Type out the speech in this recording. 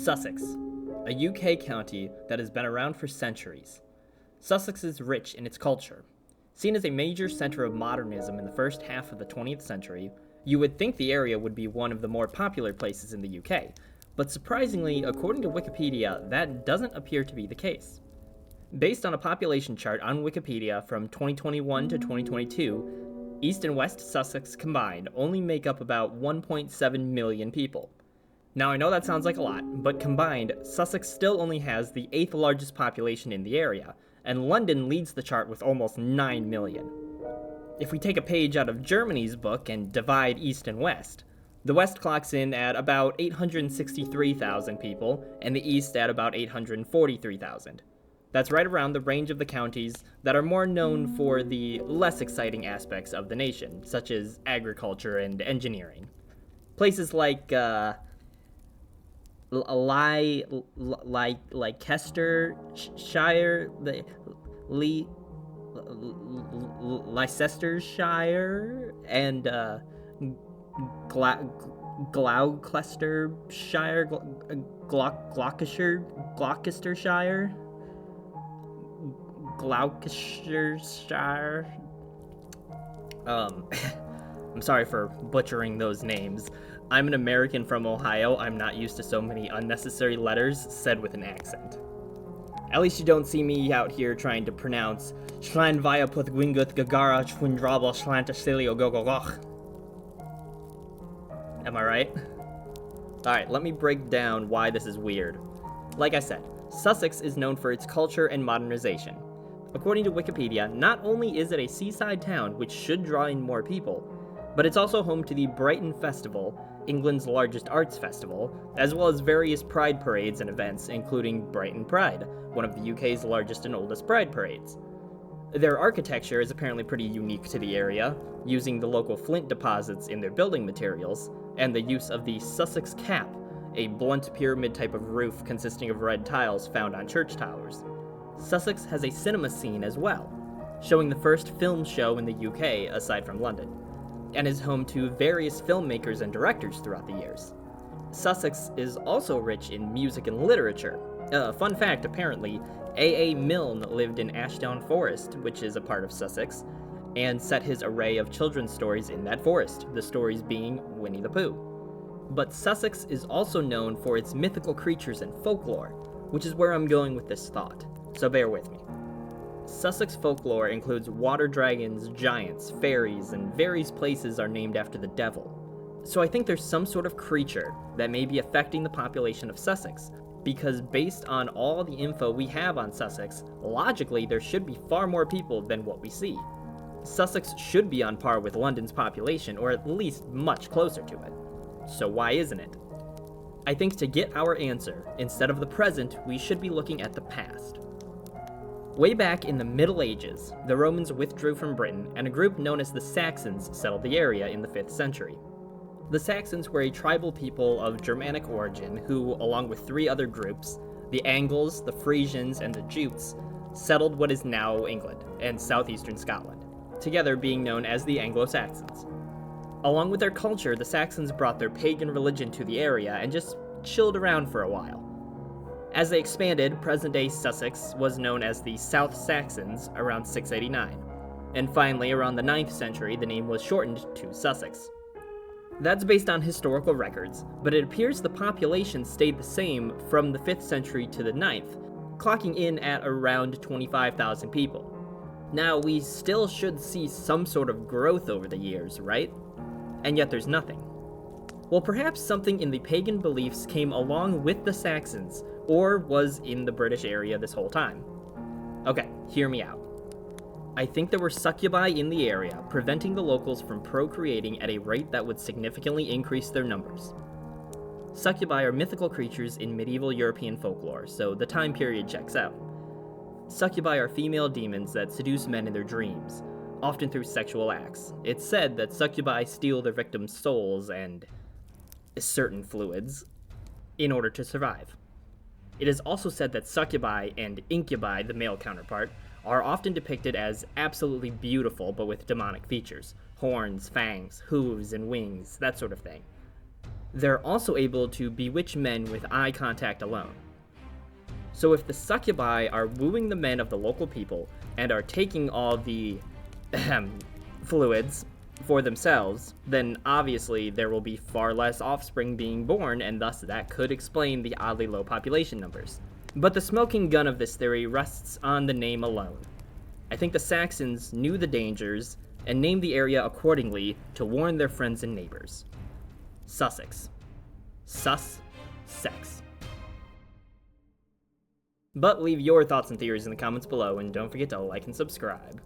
Sussex, a UK county that has been around for centuries. Sussex is rich in its culture. Seen as a major center of modernism in the first half of the 20th century, you would think the area would be one of the more popular places in the UK, but surprisingly, according to Wikipedia, that doesn't appear to be the case. Based on a population chart on Wikipedia from 2021 to 2022, East and West Sussex combined only make up about 1.7 million people. Now I know that sounds like a lot, but combined, Sussex still only has the 8th largest population in the area, and London leads the chart with almost 9 million. If we take a page out of Germany's book and divide East and West, the West clocks in at about 863,000 people, and the East at about 843,000. That's right around the range of the counties that are more known for the less exciting aspects of the nation, such as agriculture and engineering. Places like, Leicestershire, Leicestershire, and Gloucestershire, Gloucestershire. I'm sorry for butchering those names. I'm an American from Ohio. I'm not used to so many unnecessary letters said with an accent. At least you don't see me out here trying to pronounce Schlan via Puthwinguth Gagara Schwindrabal Schlantasilio Gogogoch. Am I right? Alright, let me break down why this is weird. Like I said, Sussex is known for its culture and modernization. According to Wikipedia, not only is it a seaside town, which should draw in more people, but it's also home to the Brighton Festival, England's largest arts festival, as well as various pride parades and events, including Brighton Pride, one of the UK's largest and oldest pride parades. Their architecture is apparently pretty unique to the area, using the local flint deposits in their building materials, and the use of the Sussex cap, a blunt pyramid type of roof consisting of red tiles found on church towers. Sussex has a cinema scene as well, showing the first film show in the UK aside from London, and is home to various filmmakers and directors throughout the years. Sussex is also rich in music and literature. Fun fact, apparently, A.A. Milne lived in Ashdown Forest, which is a part of Sussex, and set his array of children's stories in that forest, the stories being Winnie the Pooh. But Sussex is also known for its mythical creatures and folklore, which is where I'm going with this thought, so bear with me. Sussex folklore includes water dragons, giants, fairies, and various places are named after the devil. So I think there's some sort of creature that may be affecting the population of Sussex, because based on all the info we have on Sussex, logically there should be far more people than what we see. Sussex should be on par with London's population, or at least much closer to it. So why isn't it? I think to get our answer, instead of the present, we should be looking at the past. Way back in the Middle Ages, the Romans withdrew from Britain, and a group known as the Saxons settled the area in the 5th century. The Saxons were a tribal people of Germanic origin who, along with 3 other groups, the Angles, the Frisians, and the Jutes, settled what is now England and southeastern Scotland, together being known as the Anglo-Saxons. Along with their culture, the Saxons brought their pagan religion to the area and just chilled around for a while. As they expanded, present-day Sussex was known as the South Saxons around 689, and finally, around the 9th century, the name was shortened to Sussex. That's based on historical records, but it appears the population stayed the same from the 5th century to the 9th, clocking in at around 25,000 people. Now, we still should see some sort of growth over the years, right? And yet there's nothing. Well, perhaps something in the pagan beliefs came along with the Saxons, or was in the British area this whole time. Okay, hear me out. I think there were succubi in the area, preventing the locals from procreating at a rate that would significantly increase their numbers. Succubi are mythical creatures in medieval European folklore, so the time period checks out. Succubi are female demons that seduce men in their dreams, often through sexual acts. It's said that succubi steal their victims' souls and certain fluids in order to survive. It is also said that succubi and incubi, the male counterpart, are often depicted as absolutely beautiful but with demonic features. Horns, fangs, hooves, and wings, that sort of thing. they're also able to bewitch men with eye contact alone. So if the succubi are wooing the men of the local people and are taking all the fluids for themselves, then obviously there will be far less offspring being born, and thus that could explain the oddly low population numbers. But the smoking gun of this theory rests on the name alone. I think the Saxons knew the dangers and named the area accordingly to warn their friends and neighbors. Sussex. Sus-sex. But leave your thoughts and theories in the comments below, and don't forget to like and subscribe.